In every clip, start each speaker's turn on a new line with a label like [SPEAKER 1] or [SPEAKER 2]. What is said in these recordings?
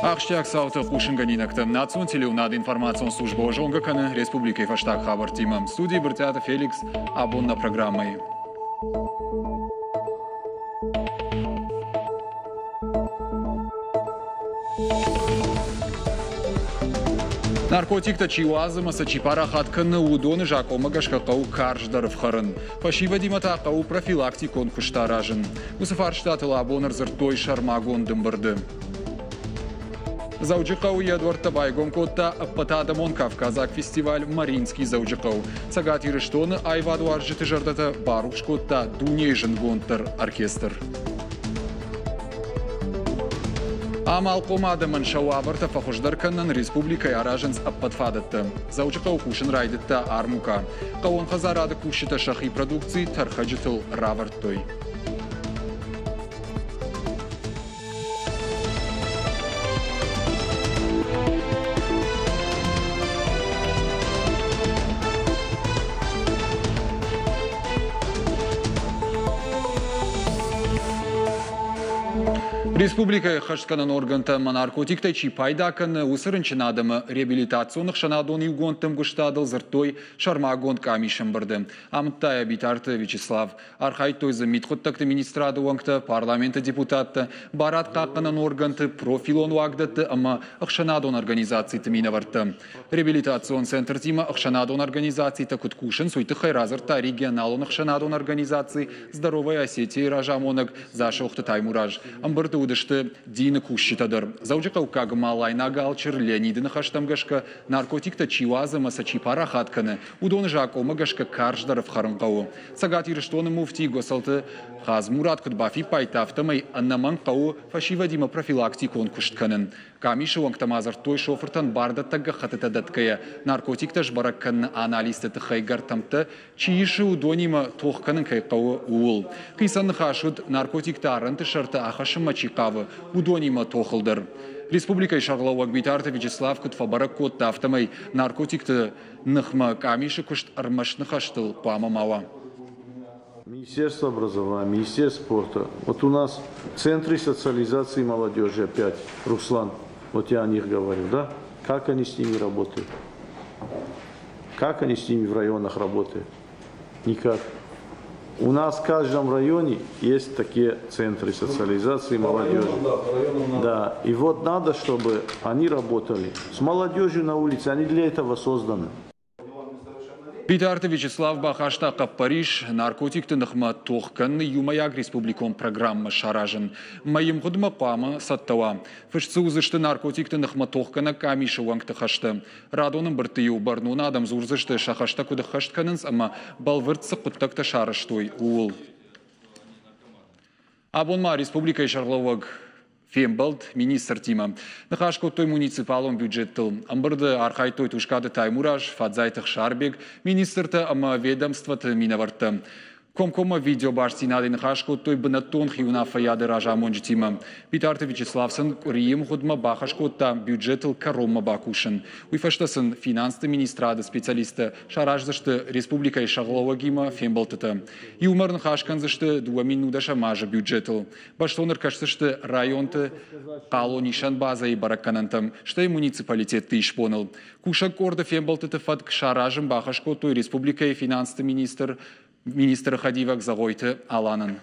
[SPEAKER 1] Ақштяк сауты қушынғанинакты национ телеунад информацион служба ожонга каны республикой фаштаг хабар тимам. Студии Бертята Феликс, абон на программой. Наркотикта чиуазыма сачипара хатканы удоны жакома гашкакау карждар вхарын. Фашива диматакау профилактикон куштаражын. Усафар штатыла абонар зыртой шармагон дымбырды. Зауджикау Эдвард Табайгон котта Патадамон Кавказак фестиваль Маринский Зауджикау. Сагат Ирыштоны Айваду Аржиты Жардата Баруш котта Дунейжин Гонтар оркестр. Амал комадаман шауабарта фахуждарканнан республика яраженс аппатфадатты. Заучыкау кушын райдытта армука. Каон хазарады кушыта шахи продукции тархаджитыл раварттой. Республика хашканан органта наркотикта чи пайдакан усырынчынадымы реабилитационных шанадон югонтым гуштадыл зыртой шармагон камишым барды. Амтая битарты Вячеслав. Архайтой за митхоттакты министрады уаңты парламенты депутатты барат қаққанан органты профилон уагдатты ама ақшанадон организацияты минаварты. Реабилитацион центр тима ақшанадон организацияты күткушын суйты хайразырта регионалон ақшанадон организации Здоровая Осетия Ражамонок Зашохты Таймураж. Амбырды удышты дины кушитадыр. Заужикау как малайна галчыр Леонидын хаштамгашка наркотикта чиуазыма сачипара хатканы удоны жакомагашка карждаров харынқау. Сагат ирыштоны муфти госалты Хазмурат кудбафи пайтафтамай аннаман қау фашива дима профилактикон куштканын. Камиши уаңтамазар той шофыртан бардаттага хатытадаткая наркотикта жбараккан аналисты хайгартамты чииши удонима тоққанын кайқауы уыл. Қисаны хашуд наркотикта арынты шарты ахашыма чиқавы удонима тоқылдыр. Республика шарлауак битарты Вячеслав кутфабарак котта автомай наркотикты нахма камиши кушт армашны хаштыл памамава.
[SPEAKER 2] Министерство образования, Министерство спорта. Вот у нас центры социализации молодежи опять. Руслан, вот я о них говорю, да? Как они с ними работают? Как они с ними в районах работают? Никак. У нас в каждом районе есть такие центры социализации молодежи. Да. И вот надо, чтобы они работали с молодежью на улице. Они для этого созданы.
[SPEAKER 1] Битарты Вячеслав Бахашта Париж наркотикты нахма тоққанны Юмаяк республикон программа шаражын. Майым құдма қамы саттауа. Фішці ұзышты наркотикты нахма тоққана камишы уаңты қашты. Радоның біртію барнуына адам зұрзышты шақашта күді қаштканынс, ама балвыртсы құттақта шарыштой уыл. Абонма республика шарлауаг Фембалд, министр тима. Нахашко той муниципалон бюджеттыл. Амбырды архайтой тушкады Таймураж, Фадзайтых Шарбег, министрты ама ведомстваты минаварты. Комкома видео башсинады нахашко той бынаттон хиуна фаяды ражамонжи тима. Битарты Вячеславсын рием худма бахашко та бюджеттыл карома бакушын. Уйфаштасын финансты министрады специалисты шаражзышты республика и шаглауагима Фембалтыты. И умар нахашкан зышты 2 минудаша мажа бюджеттыл. Баштоныр кашсышты районты қало нишан база и баракканантам, что и муниципалитетты ишпоныл. Кушак корда Фембалтыты фатк шаражым бахашко той республика и финансты министр Хадивак Загойты Аланын.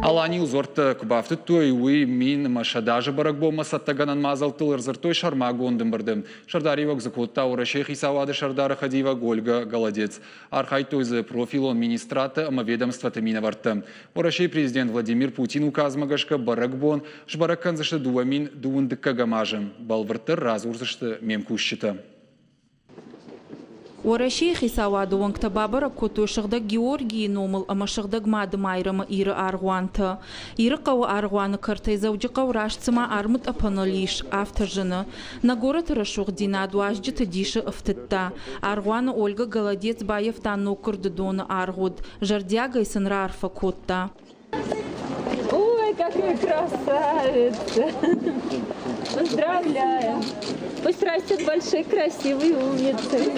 [SPEAKER 1] Алани узорты кубафты той уй мин машадажы барак болма саттаганан мазалтыл ырзыртой шармагондым бардым. Шардаривак закотта урашей хисавады Шардара Хадива Гольга Голодец. Архай тойзы профилон министраты ама ведомстваты минаварты. Урашей президент Владимир Путин указмагашка барак бон жбараккан зашты дуамин дуындыкка гамажым. Балвыртыр разурзышты мемкущита.
[SPEAKER 3] Орашей хисавады уаңта бабарап көту шығдаг Георгий номыл ама шығдаг мадым айрымы иры арғуанты. Иры қауы арғуаны кыртай зауджы қаурашцыма армыт апанолиш автожыны. На город рашуқ динаду ажджыты диші ыфтытта. Арғуаны Ольга Голодец байыфтан нокырды доны арғуд. Жардяга исынра арфа котта.
[SPEAKER 4] Ой, какой красавец! Поздравляем! Пусть растет большой, красивый, умницей.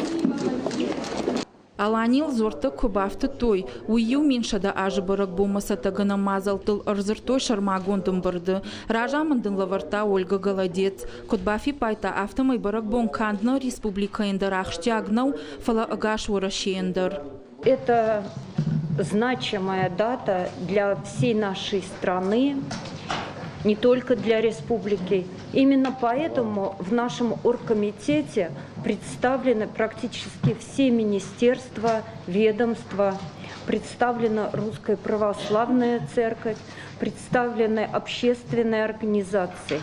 [SPEAKER 3] Аланил зорта кубафты той. Уйю меньшада ажы барак бумаса тагана мазалтыл арзыртой шармагондым барды. Ражамындын лаварта Ольга Голодец. Кутбафи пайта автомай барак бон кандна республика индарахштягнау фала агаш ворашендер.
[SPEAKER 5] Это значимая дата для всей нашей страны, не только для республики. Именно поэтому в нашем оргкомитете представлены практически все министерства, ведомства, представлена Русская Православная Церковь, представлены общественные организации.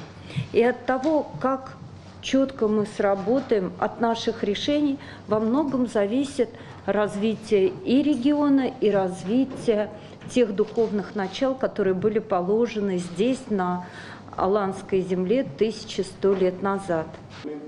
[SPEAKER 5] И от того, как четко мы сработаем, от наших решений во многом зависит развитие и региона, и развитие тех духовных начал, которые были положены здесь, на Аланской земле, 1100 лет назад.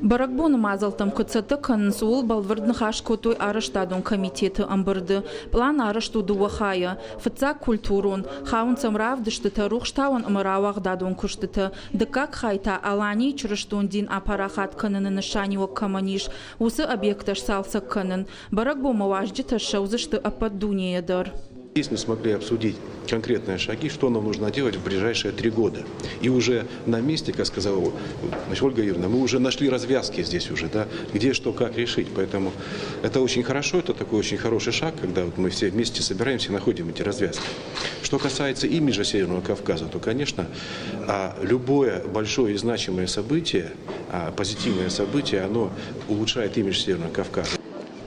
[SPEAKER 3] Баракбон мазалтам куцата консул балвардных ашкотой арештадон комитеты амбарды. План арешту дуахая. Фца культурон. Хаун самрав дыштыта рухштауан амаравах дадон куштыта. Дыкак хайта алани чырыштон дин апарахат канын нышанио каманиш. Усы объекташ салса канын. Баракбон маваждита шаузышты ападдунеядар.
[SPEAKER 6] Здесь мы смогли обсудить конкретные шаги, что нам нужно делать в ближайшие 3 года. И уже на месте, как сказала Ольга Юрьевна, мы уже нашли развязки здесь уже, да, где, что, как решить. Поэтому это очень хорошо, это такой очень хороший шаг, когда вот мы все вместе собираемся и находим эти развязки. Что касается имиджа Северного Кавказа, то, конечно, любое большое и значимое событие, позитивное событие, оно улучшает имидж Северного Кавказа.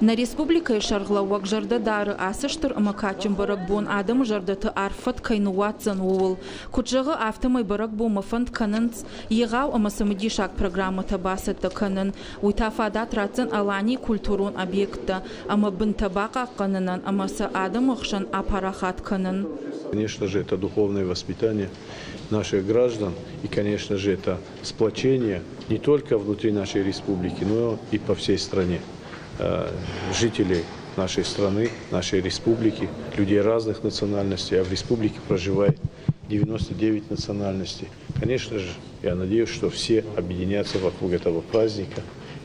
[SPEAKER 3] На республика Шарглауак жардадары асыштыр амакачым баракбон адам жардаты арфат кайнуатзан уол. Куджығы автомай баракбон мафанд канынц егау амасамыди шаг программа табасыты канын. Уйтафадат рацын алани культурон объекта, ама бын табака канынан, амаса адам ұқшан апарахат канын.
[SPEAKER 2] Конечно же, это духовное воспитание наших граждан и, конечно же, это сплочение не только внутри нашей республики, но и по всей стране. Жителей нашей страны, нашей республики, людей разных национальностей, а в республике проживает 99 национальностей. Конечно же, я надеюсь, что все объединятся вокруг этого праздника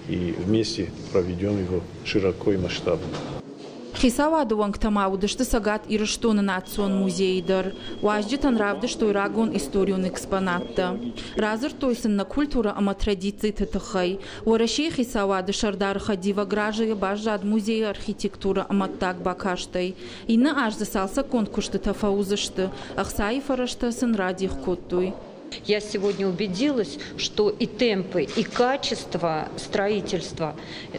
[SPEAKER 2] и вместе проведем его широко и масштабно.
[SPEAKER 3] Хисава дуанг тамаудышты сагат ирыштоны национ музейдер. Важдитан равдыштой рагон историон экспонатта. Разыр тойсынна культура ама традиции тытыхай. Уарашей хисава дышардар хадива гражия бажад музей архитектура ама так бакаштай. Инна аж засалса конкуршты тафаузышты. Ахсаи фараштасын радих коттуй.
[SPEAKER 5] Я сегодня убедилась, что и темпы, и качество строительства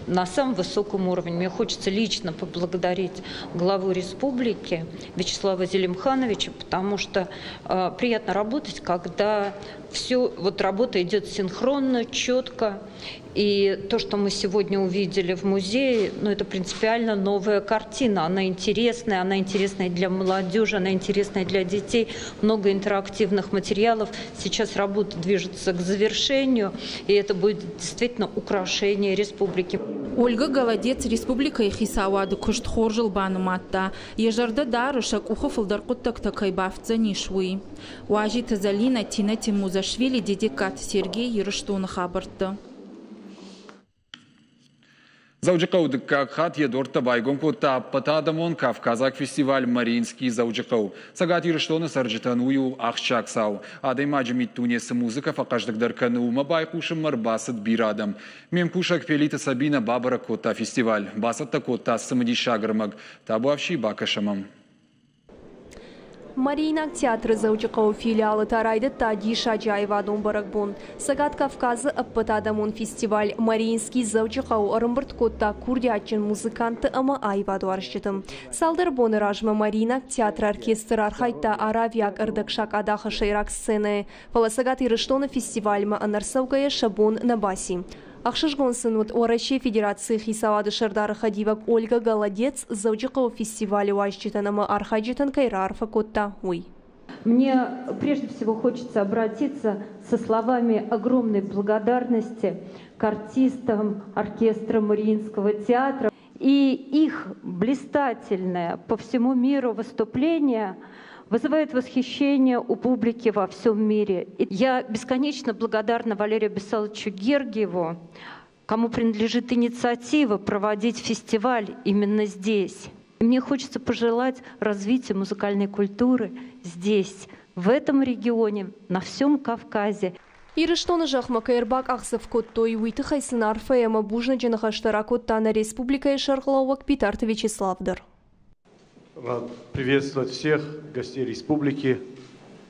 [SPEAKER 5] на самом высоком уровне. Мне хочется лично поблагодарить главу республики Вячеслава Зелимхановича, потому что приятно работать, когда все, вот работа идет синхронно, четко. И то, что мы сегодня увидели в музее, ну, это принципиально новая картина. Она интересная для молодежи, она интересная для детей. Много интерактивных материалов. Сейчас работа движется к завершению, и это будет действительно украшение республики.
[SPEAKER 3] Ольга Голодец, республика Ихисауады куштхоржил баныматта. Ежарда дарышак ухофылдар куттак такай бафтза нишуи. Уажи Тазалина Тина Тимузашвили дедикат Сергей Ерыштуны хабыртты.
[SPEAKER 1] Заужикау дыккак хат едорта байгонку таппатадамон Кавказак фестиваль Мариинский заужикау. Сагат ирыштоны сарджитаную ахчаксау. Адаймаджимит тунесы музыка факаждык дарканы ума байкушым марбасыт бирадам. Мемкушак пелита Сабина Бабара кота фестиваль. Басатта кота сымыди шагрмаг. Табуавши бакашамам.
[SPEAKER 7] Маринак театры заучықау филиалы тарайды Тади Шаджаева Баракбон. Сагат Кавказы аппатадамон фестиваль Мариинский заучықау арымбырт котта курдячын музыканты ама айваду аршчытым. Салдар боны ражма Маринак театр оркестр архайта аравияк ырдыкшак адахы шайрак сцены. Фаласагат ирыштоны фестивальма анарсаугая шабон на баси. Ахшыжгонсын вот Орашей Федерации Хисавады Шардары Хадивак Ольга Голодец заучикова фестивале Уайщитанама Архаджитан Кайрарфа Котта Уй.
[SPEAKER 5] Мне прежде всего хочется обратиться со словами огромной благодарности к артистам оркестра Мариинского театра. И их блистательное по всему миру выступление вызывает восхищение у публики во всем мире. И я бесконечно благодарна Валерию Бессаловичу Гергиеву, кому принадлежит инициатива проводить фестиваль именно здесь. Мне хочется пожелать развития музыкальной культуры здесь, в этом регионе, на всем Кавказе.
[SPEAKER 7] Ирыштоны жахма кайрбак ахсов коттой уйты хайсынар фэяма бужна джанахаштара коттана республика и шархлауак Питарта Вячеславдар.
[SPEAKER 2] Рад приветствовать всех гостей республики,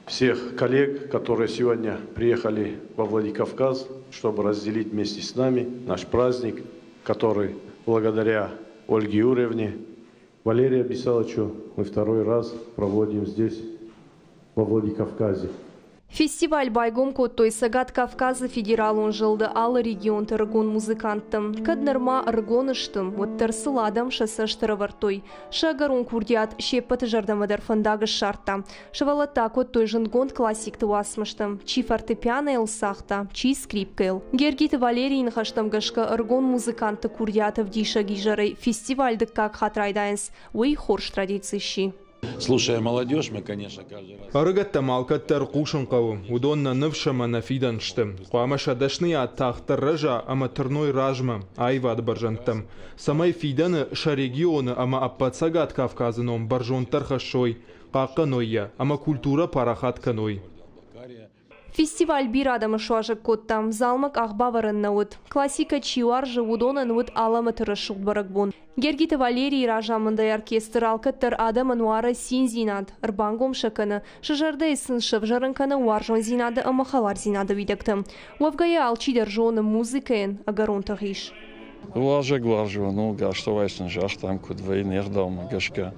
[SPEAKER 2] всех коллег, которые сегодня приехали во Владикавказ, чтобы разделить вместе с нами наш праздник, который благодаря Ольге Юрьевне, Валерию Абисаловичу мы второй раз проводим здесь, во Владикавказе.
[SPEAKER 7] Фестиваль байгом коттой Сагат Кавказа федералун жылды алы регион тыргон музыканттым. Каднырма ыргоныштым, оттыр сыладам шасыштыры вартой. Шагарун курдият шеппаты жардамадар фындагы шарта. Шавалатта коттой жынгон классикты уасмыштым. Чи фортепиано элсахта, чи скрипка эл. Гергиты Валерийн хаштам гашка ыргон музыканты курдиатов диша гижары. Фестивальды как хатрайдайнс, уй хорш традицийщи.
[SPEAKER 8] Слушая молодежь, мы, конечно, каждый раз...
[SPEAKER 9] Арыгатта малкаттар кушынқауы, удонна нывшама нафиданшты. Қуамаша дашния тахтар ража, ама тырной ражма, айвад баржантам. Самай фиданы ша регионы, ама аппатсагат Кавказыном баржонтар хашой, қаққанойя, ама культура парахатканой.
[SPEAKER 7] Фестиваль бирадамы шуажык коттам, залмак ахбаварын науд. Классика чиуар живудона науд аламы тырышук баракбун. Гергиты Валерий ражамындай оркестр алкаттар адамын уары син зинад. Рбангом шаканы, шыжарды сын шыв жарынканы уаржон зинады амахалар зинады видектым. Уавгая алчидер жоны музыкаен агарон тағиш.
[SPEAKER 8] Уажа гваржу, ну, гашто вайсын жаш там куд вейн ердам, гашка.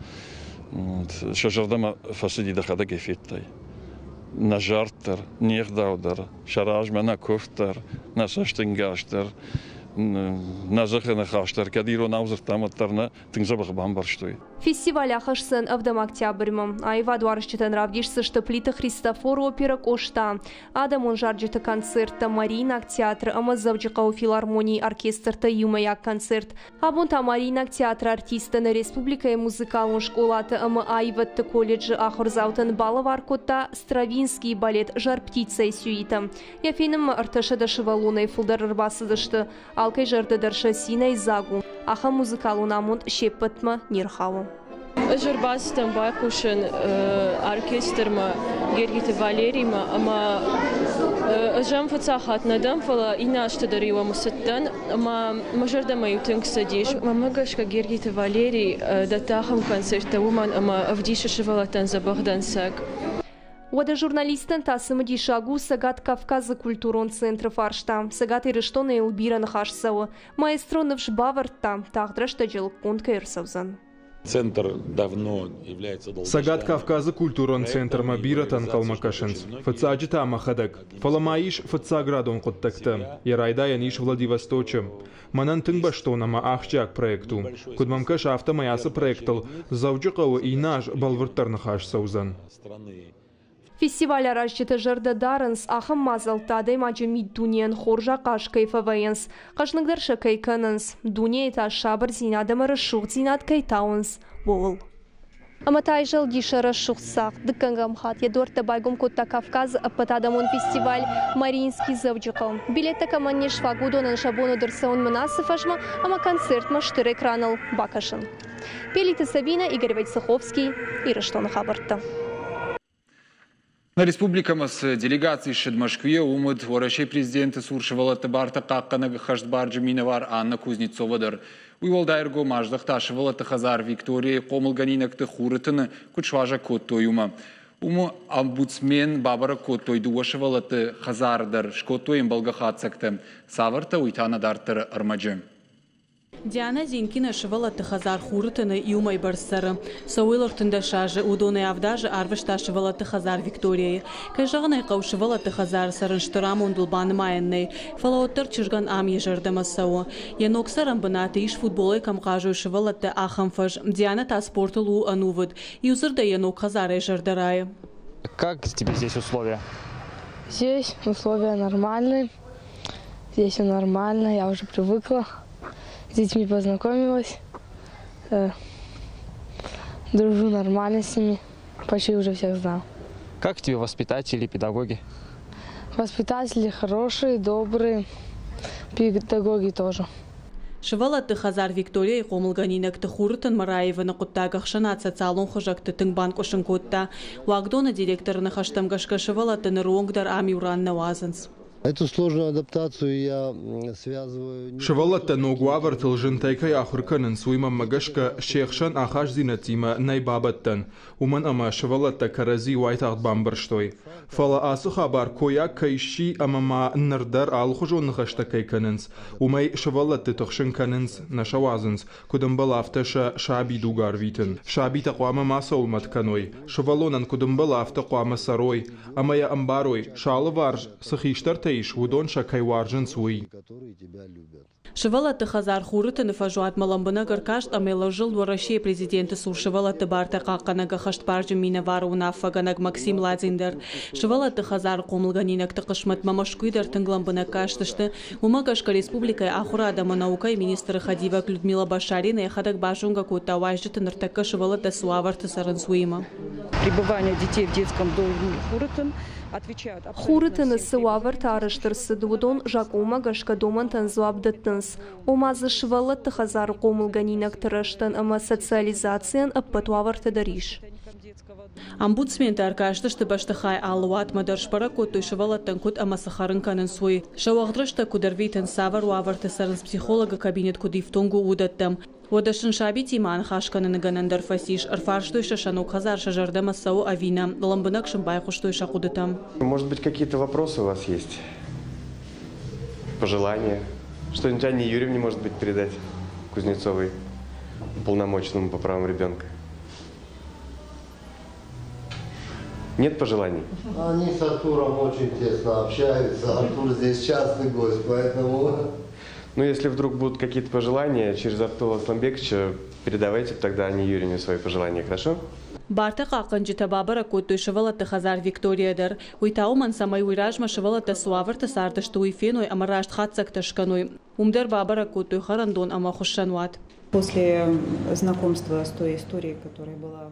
[SPEAKER 8] Шыжардама фасиди дахада гефиттай. На жартер, нирдаудер, шаражма на кофтер, на саштингаштер, на захенахаштер, кадиро наузертаматтарна, тыңжабах бамбарштой.
[SPEAKER 7] Фестиваль ахашсын авдам октябрьмым. Айва дуарышчытын равдишсы штыплиты Христофор опера кошта. Адам он жарджыты концертта Маринак театр, ама завджықау филармонии оркестрта юмаяк концерт. Абунта Маринак театр артистаны республика и музыкалун школаты, ама айватты колледжи ахырзаутын балавар котта Стравинский балет жар птицей сюита. Яфенім арташа дашывалунай фулдар рбасыдышты, алкай жарды дарша синай загу. Аха музыкалун амунд шеппатма нирхау.
[SPEAKER 4] Жырбастым байқушын оркестрма Гергиты Валерийма, ама жам фацахат надам фала инашты дарила мусаттан, ама мажардама ютынг садиш. Мамагашка Гергиты Валерий датахам концерта уман, ама авдиша шивалатан забахдан саг.
[SPEAKER 7] Ода журналистен тасымы дишагу Сагат Кавказа культурон центр фаршта. Сагат ирыштоны элбира нахашсауы. Маэстро навш баварта, тахдрашта жел контка ирсавзан.
[SPEAKER 8] Центр давно является...
[SPEAKER 9] Сагат Кавказа культурон центр мабира танкалмакашенс. Фацаджита амахадак. Фаламаиш фацаградон коттакта. Ярайда яниш Владивосточем. Манан тыңбаштонама ахчак проекту. Кудмамкаш автомаясы проектал. Завджықауы и наш балвырттар нахашсаузан.
[SPEAKER 7] Фестиваль арашчыты жырды дарынс, ахым мазалтады мажымид дуниен хоржа қаш кайфавайынс. Қашныңдар шакай кынынс. Дуния eta шабыр зинадымыры шуқ зинад кайтауынс. Бол. Аматай жыл дишары шуқсақ. Дыккангам хат. Едорта байгом котта Кавказ апатадамон фестиваль Маринский завджықал. Билетта каманне швагудонын шабону дырсаун мынасы фашма, ама концерт маштыр экранал бакашын. Пелиты Сабина, Игорь Войцеховский, Ирыштон хабарта.
[SPEAKER 1] На республикамыз делегации шед Москве умыд орашей президенты суршывалаты барта қаққаны хаштбарджы миновар Анна Кузнецовадар. Уйвалдайырго маждық ташывалаты хазар Виктория қомылганинакты хурытыны күчважа коттойума. Умы омбудсмен бабара коттойду уашывалаты хазардар шкоттойын балгахатсакты. Саварта уйтанадартыр армаджы.
[SPEAKER 10] Диана Зинкина шывалаты хазар хурытыны юмай барсары. Сауилортында шажы удоны авдажы арвышта шывалаты хазар Виктория. Кайжағынай қау шывалаты хазар сарынштырам ондулбаны майынны. Фалауттар чырган ам ежардама сауы. Яноксарам бынаты иш футболы камқажу шывалаты ахамфаж. Диана та спортылу анувыд. Юзырда янок хазар ежардарай.
[SPEAKER 11] Как тебе здесь условия?
[SPEAKER 12] Здесь условия нормальные. Здесь все нормально, я уже привыкла. С детьми познакомилась, дружу нормально с ними, почти уже всех знаю.
[SPEAKER 11] Как тебе воспитатели, педагоги?
[SPEAKER 12] Воспитатели хорошие, добрые, педагоги тоже.
[SPEAKER 10] Шывала Хазар Виктория Комлганинек Тхуртан Мараева на Куттагах Шанат социалон хожак Тынбанк Ошенкотта. Вагдона директор на Хаштамгашка Шывала Тенерунгдар Амиуран Навазанс.
[SPEAKER 13] Эту сложную адаптацию я связываю...
[SPEAKER 9] Шевалата ногуавар тылжинтайкай ахурканын суйма магашка шейхшан ахаш зинатима найбабаттан. Уман ама шевалата карази уайтагд бамбарштой. Фала асу хабар коя кайши амама нырдар алхужон нахаштакай канынс. Умай шевалата тохшин канынс нашавазынс. Кудымбал афташа шаби дугар витын. Шаби тaqwama маса улмат каной. Шевалонан кудымбал афта qwama сарой. Амая амбарой. Шалывар сахиштар ودون شکای وارجن سوی.
[SPEAKER 10] Шывала Хазар Хурыта нафажуат маламбана гаркашт амеложил в России президента Суршивала Барта Каканага Хаштпарджи Минавара Унафаганаг Максим Ладзиндер. Шывала Хазар Комлганинак Такашмат Мамашкуидар Тангламбана Кашташты, Умагашка Республика Ахурада Манаука и министра Хадива Людмила Башарина и Хадак Башунга Кута Важжита Нартака Шывала Суаварта Сарансуима.
[SPEAKER 14] Пребывание детей в детском доме Хурытан
[SPEAKER 7] Хурытаны сывавар тарыштырсы дудон жакума гашка доман танзуабдаттынс. Омазы шывала Хазар Комлганинак тырыштын, ама социализациян аппатуавар тадариш.
[SPEAKER 10] Омбудсмен таркашты, что баштахай алуат мадаршпара коту шывала танкут ама сахарын канын суй. Шавагдрышта кударвитен савар уаварты сарынс психолога кабинет кудифтонгу удаттам. Водашын шаби тиман хашканы ганандар фасиш, арфарштой шашанук Хазар шажардама сау авина, ламбынак шамбайхуштой шакудатам.
[SPEAKER 15] Может быть, какие-то вопросы у вас есть? Пожелания? Что-нибудь Анне Юрьевне, может быть, передать Кузнецовой, уполномоченному по правам ребенка? Нет пожеланий?
[SPEAKER 13] Они с Артуром очень тесно общаются. Артур здесь частый гость, поэтому...
[SPEAKER 15] Ну, если вдруг будут какие-то пожелания через Артура Асламбековича, передавайте тогда Анне Юрьевне свои пожелания, хорошо?
[SPEAKER 10] Барта Каканджи Табабара Коту Шывала Хазар Викториядар. Уйтауман самай уйражма Шывала Суаварта Сарташтуй Феной Амарашт Хацак Ташканой. Умдер Бабара Коту Харандон Амахушануат.
[SPEAKER 14] После знакомства с той историей, которая была...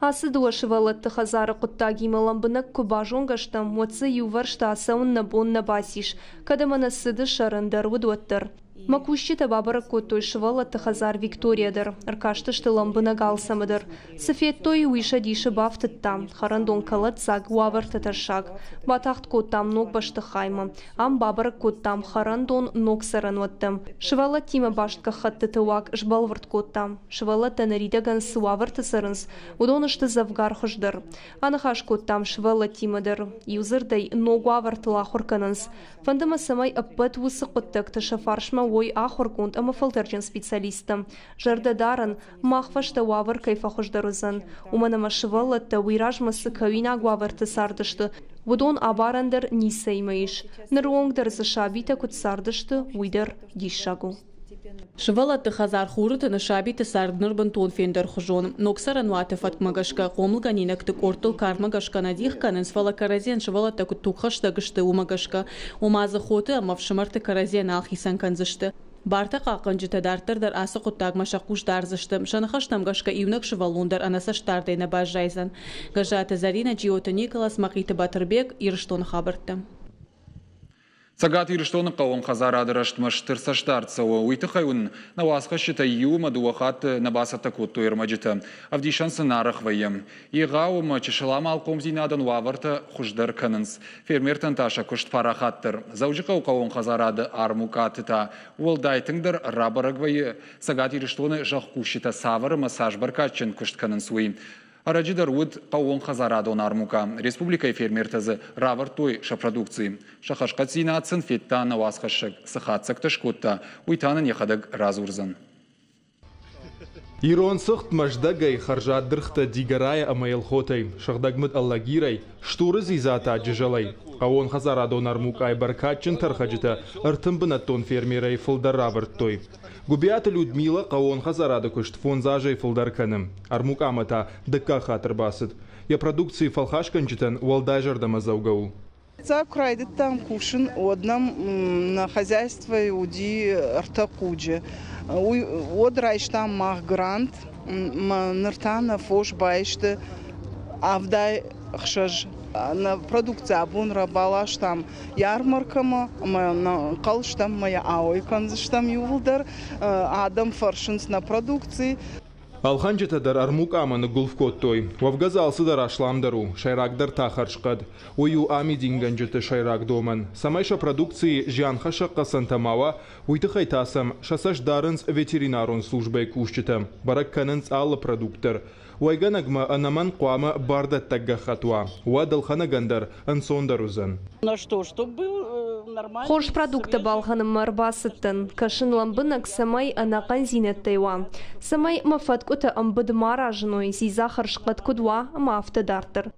[SPEAKER 7] Асыдуа Шывала Хазара Куттаги маламбынак кубажонгаштам моцы ювар штасаун набон набасиш, кадамана сыды шарандар удоттар. Макущи Табабара Коту Шывала Хазар Викториядар, аркаштышты ламбына галсамыдыр. Сафеттой уиша диши бафтыттам, харандон калатсаг уавар татаршаг. Батахт коттам ног баштыхайма, ам Бабара Коттам харандон ног сарануаттам. Шывала Тима баштка хаттытывак жбалварт коттам. Шывала Танаридаган суаварты сарынс, удонышты завгар хождар. Анахаш коттам Шывала Тимадар, юзырдай ногу авартыла хорканынс. Фандама самай аппат вусы коттакты шафаршма ой ахоргунд ама фалтерджен специалистам. Жардадаран махвашта уавар кайфа хождарузан. Уманама Шывала та уиражмасы кавина гуаварты сардышты. Вудон абарандер нисеймаиш. Наруонгдар за шабита кут сардышты уйдар дишагу.
[SPEAKER 10] Шывала Хазар Хурыта на шабита сарднырбан тон фендер хужон. Ноксара нуате фатмагашка Комлганинак тык ортыл кармагашка надих канен свала каразен Шывала кут тухаштагышты умагашка. Умазы хоты амавшымарты каразен алхисан канзышты. Барта Каканджи тадартардар асы куттагма шакуш дарзышты. Шанахаштамгашка ивнак Шывалундар анасаштардай на бажайзан. Гажата Зарина Джиота Николас Макита Батырбек Ирштон хабарты.
[SPEAKER 1] Цагат Ирштон Каон Хазар адырыштмыш тырсаштарцауы уйтыхайун навасқашыта юма дуахат набасата кутту ирмаджита. Авдишан сынарых вайым. Иғауым чешылам алқом зинадан уаварта хуждар канынс. Фермертан таша кушт парахаттыр. Заужықау Каон Хазарады армукатыта. Уалдайтыңдар рабараг вайы. Цагат Ирштоны жаққушыта савары массаж баркатчын кушт канынс уй. Араджидар уд Каон Хазарадон армука. Республика фермертазы равартой шапродукции. Шахашкат зинатсын фетта навасқашык сыхатсак тышкутта. Уйтанын ехадыг разурзан.
[SPEAKER 9] Ирон сыхт маждагай харжаддырхта дигарая амайл хотай. Шахдагмыд аллагирай. Штуры зизата джижалай. Каон Хазарадон армука айбаркатчын тархаджита. Артымбынаттон фермерай фылдаравартой. Губиата Людмила Каон Хазарады кушт фонзажай фылдарканым. Армукамата дыка хатыр басыд. Я продукции фалхашканчитан уалдажардама заугау.
[SPEAKER 16] Крайдыттан кушин однам на хозяйство уди артакуджи. Одрайштам мах грант, ныртана фош байшты, авдай хшаж на продукция абун рабалаш там ярмаркама на калш там моя аойканзыш там юлдар адам фаршинс на продукции.
[SPEAKER 9] Алханжетадар армук аманы гулфкоттой, вавгазалсыдар ашламдару, шайрагдар тахаршқад, ойу амидинганжеты шайраг доман. Самайша продукции жианха шаққасан тамава, уйтықай тасам, шасаш дарынс ветеринарон службай кушчетам, баракканынс аллы продуктор. Уайганагма анаман қуама бардат тагга хатуа, уадалханагандар ансондарузан.
[SPEAKER 17] Ну что, чтобы был нормально.
[SPEAKER 7] Хорш продукты балханым марбасыттын, кашын ламбынак самай анакан зинеттайва. Самай мафаткута амбыд маражной, зизахар шқат кудва мафтадартыр.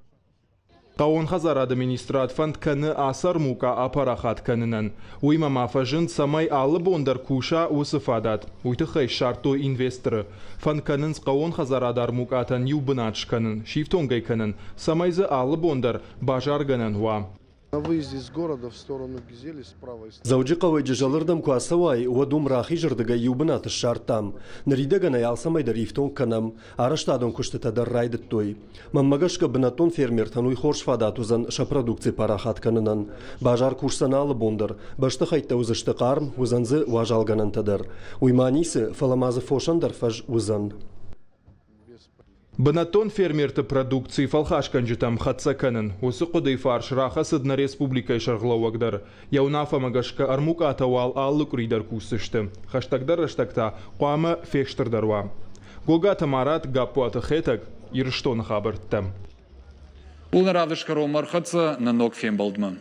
[SPEAKER 9] Қауын хазар администрат фанд каны асар мука апарахат канынан. Уйма мафажын самай алы бондар куша усыфадат. Уйтықай шарто инвесторы. Фанд канынс қауын хазар адар мукатан юбынач канын, шифтонгай канын. Самайзы алы бондар бажар ганан уа.
[SPEAKER 18] На выезде из города в сторону Гизели справа и
[SPEAKER 19] Зауджиқавай джалырдам куасавай уадум рахи жырдыга юбынаты шартам. Наридагана ялсамайдар ифтон канам, араштадон куштатадар райдыт той. Маммагашка бынатон фермер тануй хорш фадатузан шапродукции парахат канынан. Бажар курсаналы бондар, башты хайта узышты қарм, узанзы важалганантадар. Уйманисы фаламазы фошандар фаж узан.
[SPEAKER 9] Бынатон фермерті продукции фалхашканжитам хатсаканын. Осы қудай фарш раха сыдна республикай шарғлауагдар. Яунафа магашка армук атавал аллы күрейдар кусышты. Хаштагдар раштагта қуамы фештырдарва. Гогата марат гапуаты хетак ирштон хабырттам.
[SPEAKER 1] Улнар авдышкаро мархатса на ног фем балдман.